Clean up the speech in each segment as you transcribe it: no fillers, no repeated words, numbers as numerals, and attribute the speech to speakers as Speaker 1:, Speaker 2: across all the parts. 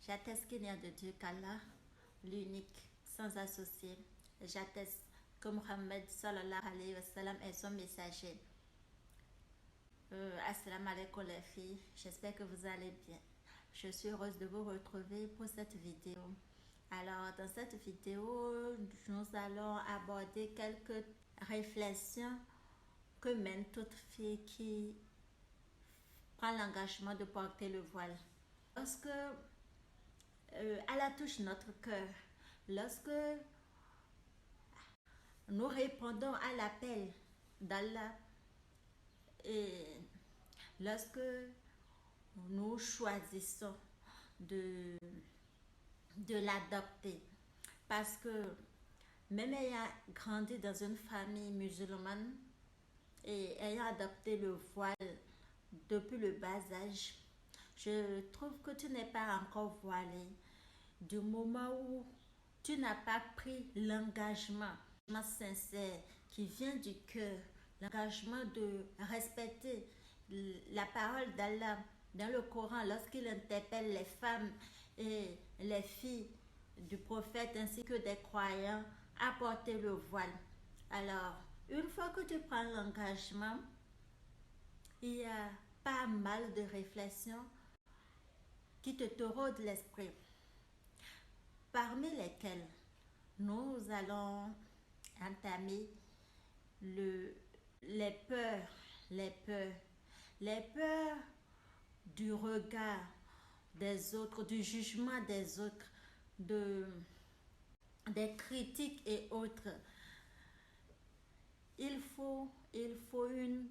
Speaker 1: J'atteste qu'il n'y a de Dieu qu'Allah, l'unique, sans associé. J'atteste que Mohammed sallallahu alayhi wa sallam est son messager. Assalamu alaikum les filles, j'espère que vous allez bien. Je suis heureuse de vous retrouver pour cette vidéo. Alors, dans cette vidéo, nous allons aborder quelques réflexions que mène toute fille qui prend l'engagement de porter le voile. Lorsque elle touche notre cœur, lorsque nous répondons à l'appel d'Allah et lorsque nous choisissons de l'adopter, parce que même ayant grandi dans une famille musulmane et ayant adopté le voile depuis le bas âge, je trouve que tu n'es pas encore voilé du moment où tu n'as pas pris l'engagement sincère qui vient du cœur, l'engagement de respecter la parole d'Allah dans le Coran lorsqu'il interpelle les femmes et les filles du prophète ainsi que des croyants à porter le voile. Alors, une fois que tu prends l'engagement, il y a pas mal de réflexions qui te taraudent l'esprit, parmi lesquelles nous allons entamer les peurs, les peurs, les peurs du regard des autres, du jugement des autres, des critiques et autres. Il faut une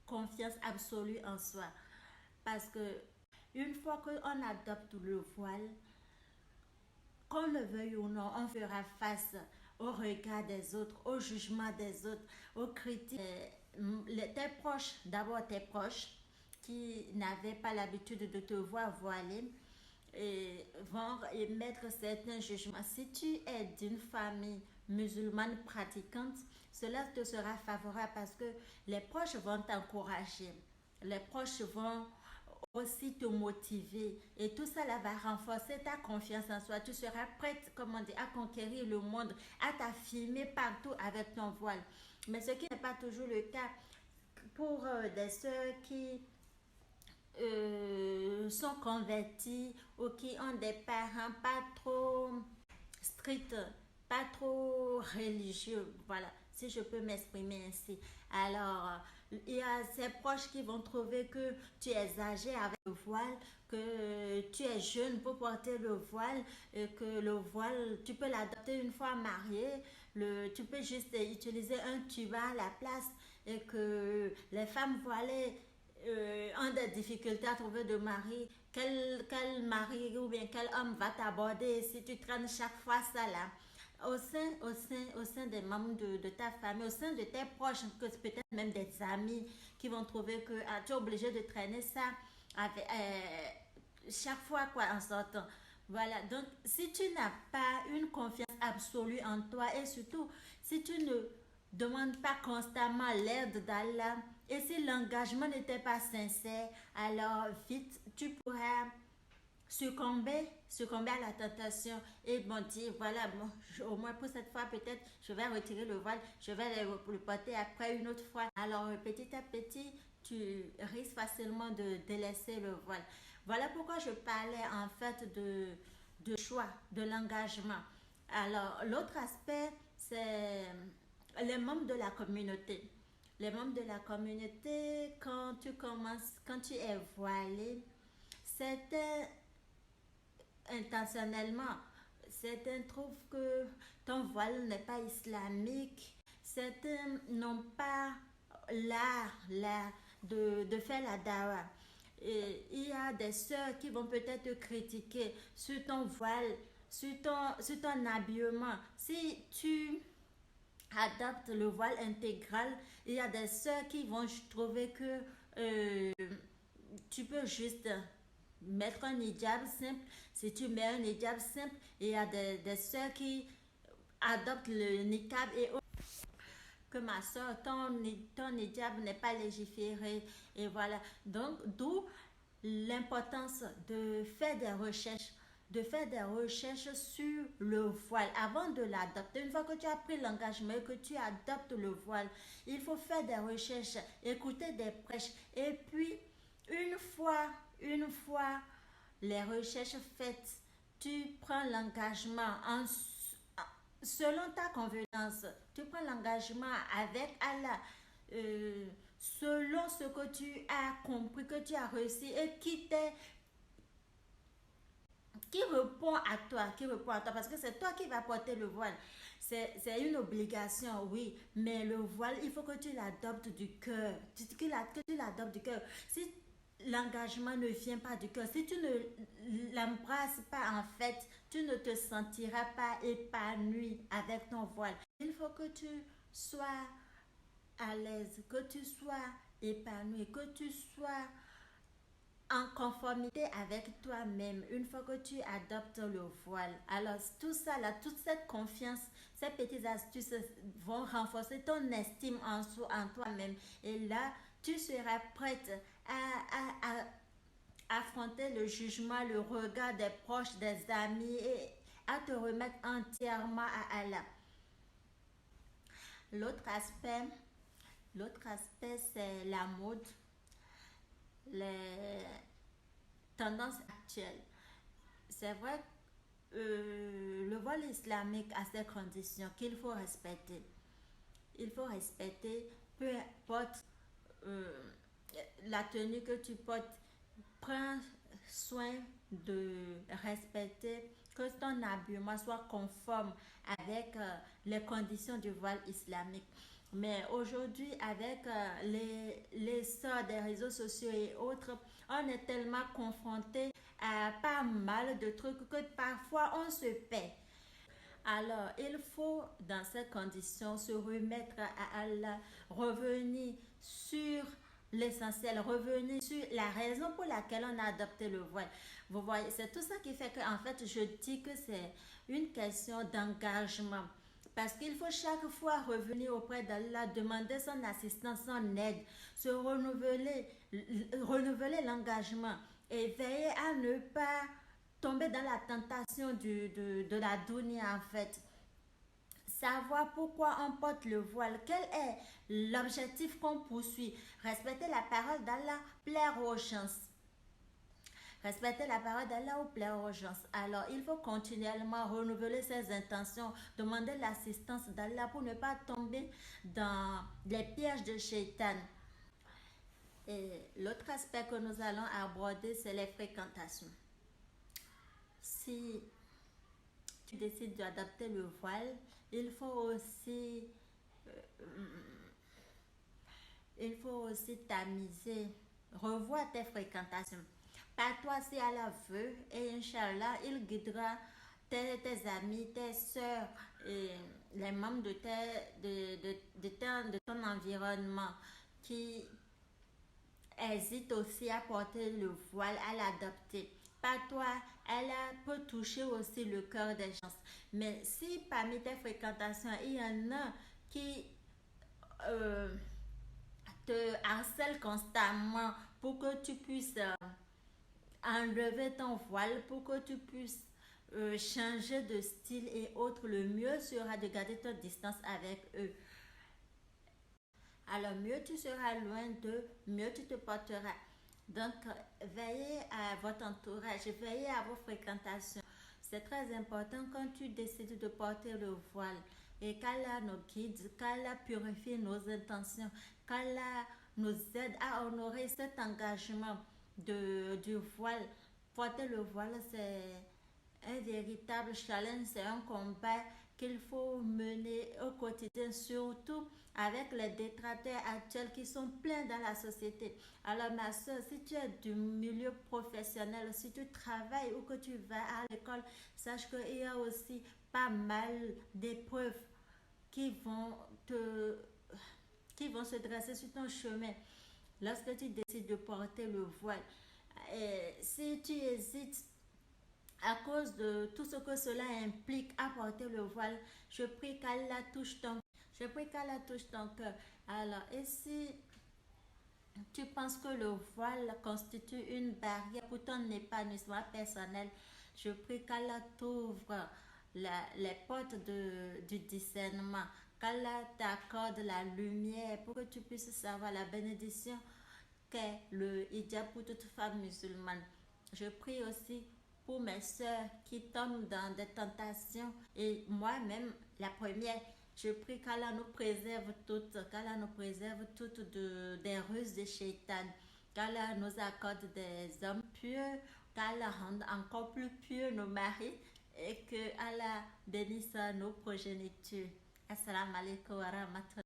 Speaker 1: confiance absolue en soi, parce que une fois qu'on adopte le voile, qu'on le veuille ou non, on fera face au regard des autres, au jugement des autres, aux critiques. Tes proches, d'abord tes proches, qui n'avaient pas l'habitude de te voir voiler, et vont émettre certains jugements. Si tu es d'une famille musulmane pratiquante, cela te sera favorable parce que les proches vont t'encourager, les proches vont aussi te motiver et tout ça là va renforcer ta confiance en soi. Tu seras prête, comme on dit, à conquérir le monde, à t'affirmer partout avec ton voile. Mais ce qui n'est pas toujours le cas pour des sœurs qui sont convertis ou qui ont des parents pas trop stricts, pas trop religieux, voilà, si je peux m'exprimer ainsi. Alors, il y a ses proches qui vont trouver que tu es âgé avec le voile, que tu es jeune pour porter le voile, et que le voile, tu peux l'adopter une fois marié, tu peux juste utiliser un tuba à la place, et que les femmes voilées ont des difficultés à trouver de mari. Quel mari ou bien quel homme va t'aborder si tu traînes chaque fois ça là? Au sein des membres de ta famille, au sein de tes proches, que peut-être même des amis qui vont trouver que tu es obligé de traîner ça avec, chaque fois quoi en sortant. Voilà, donc si tu n'as pas une confiance absolue en toi et surtout si tu ne demandes pas constamment l'aide d'Allah et si l'engagement n'était pas sincère, alors vite tu pourras succomber à la tentation et bon dire voilà, bon, au moins pour cette fois peut-être je vais retirer le voile, je vais le porter après une autre fois. Alors petit à petit tu risques facilement de délaisser le voile. Voilà pourquoi je parlais en fait de choix, de l'engagement. Alors l'autre aspect c'est les membres de la communauté. Les membres de la communauté, quand tu es voilé, certains intentionnellement, certains trouvent que ton voile n'est pas islamique, certains n'ont pas l'art de faire la dawa. Et il y a des sœurs qui vont peut-être te critiquer sur ton voile, sur ton habillement. Si tu adoptes le voile intégral, il y a des sœurs qui vont trouver que euh, tu peux juste mettre un hijab simple. Si tu mets un hijab simple, il y a des sœurs qui adoptent le niqab et que ma soeur, ton hijab n'est pas légiféré. Et voilà. Donc, d'où l'importance de faire des recherches sur le voile avant de l'adopter. Une fois que tu as pris l'engagement et que tu adoptes le voile, il faut faire des recherches, écouter des prêches. Et puis, une fois les recherches faites, tu prends l'engagement selon ta convenance. Tu prends l'engagement avec Allah, selon ce que tu as compris, que tu as reçu et qui répond à toi, parce que c'est toi qui vas porter le voile. C'est une obligation, oui, mais le voile, il faut que tu l'adoptes du cœur, que tu l'adoptes du cœur. Si l'engagement ne vient pas du cœur, si tu ne l'embrasses pas, en fait, tu ne te sentiras pas épanoui avec ton voile. Il faut que tu sois à l'aise, que tu sois épanoui, que tu sois en conformité avec toi-même une fois que tu adoptes le voile. Alors tout ça là, toute cette confiance, ces petites astuces vont renforcer ton estime en toi-même. Et là, tu seras prête à affronter le jugement, le regard des proches, des amis et à te remettre entièrement à Allah. L'autre aspect, l'autre aspect, c'est la mode, les tendances actuelles. C'est vrai que le voile islamique a ses conditions qu'il faut respecter. Il faut respecter, peu importe euh, la tenue que tu portes, prends soin de respecter que ton habillement soit conforme avec les conditions du voile islamique. Mais aujourd'hui, avec l'essor des réseaux sociaux et autres, on est tellement confronté à pas mal de trucs que parfois on se perd. Alors, il faut, dans ces conditions, se remettre à Allah, revenir sur l'essentiel, revenir sur la raison pour laquelle on a adopté le voile. Vous voyez, c'est tout ça qui fait que, en fait, je dis que c'est une question d'engagement. Parce qu'il faut chaque fois revenir auprès d'Allah, demander son assistance, son aide, se renouveler l'engagement et veiller à ne pas tomber dans la tentation de la dunya en fait. Savoir pourquoi on porte le voile, quel est l'objectif qu'on poursuit. Respecter la parole d'Allah, plaire aux gens. Respecter la parole d'Allah ou plaire aux gens. Alors, il faut continuellement renouveler ses intentions, demander l'assistance d'Allah pour ne pas tomber dans les pièges de Shaitan. Et l'autre aspect que nous allons aborder, c'est les fréquentations. Si tu décides d'adopter le voile, il faut aussi, il faut aussi tamiser, revoir tes fréquentations. Par toi, si Allah veut, et Inch'Allah, il guidera tes amis, tes soeurs, et les membres de ton environnement qui hésitent aussi à porter le voile, à l'adopter. Par toi, elle peut toucher aussi le cœur des gens. Mais si parmi tes fréquentations, il y en a qui euh, te harcèlent constamment pour que tu puisses enlever ton voile, pour que tu puisses changer de style et autres, le mieux sera de garder ta distance avec eux. Alors mieux tu seras loin d'eux, mieux tu te porteras. Donc, veillez à votre entourage, veillez à vos fréquentations. C'est très important quand tu décides de porter le voile et qu'Allah nous guide, qu'Allah purifie nos intentions, qu'Allah nous aide à honorer cet engagement du voile. Porter le voile, c'est un véritable challenge, c'est un combat qu'il faut mener au quotidien, surtout avec les détracteurs actuels qui sont pleins dans la société. Alors ma soeur, si tu es du milieu professionnel, si tu travailles ou que tu vas à l'école, sache qu'il y a aussi pas mal d'épreuves qui vont te qui vont se dresser sur ton chemin lorsque tu décides de porter le voile. Et si tu hésites à cause de tout ce que cela implique à porter le voile, je prie qu'Allah touche ton cœur. Alors, et si Tu penses que le voile constitue une barrière pour ton épanouissement personnel. Je prie qu'Allah t'ouvre les portes du discernement, qu'Allah t'accorde la lumière pour que tu puisses savoir la bénédiction qu'est le hijab pour toute femme musulmane. Je prie aussi pour mes sœurs qui tombent dans des tentations et moi-même, la première, je prie qu'Allah nous préserve toutes, qu'Allah nous préserve toutes des ruses de Shaitan, qu'Allah nous accorde des hommes pieux, qu'Allah rende encore plus pieux nos maris et que Allah bénisse nos progénitures. Assalamu alaikum wa rahmatullahi.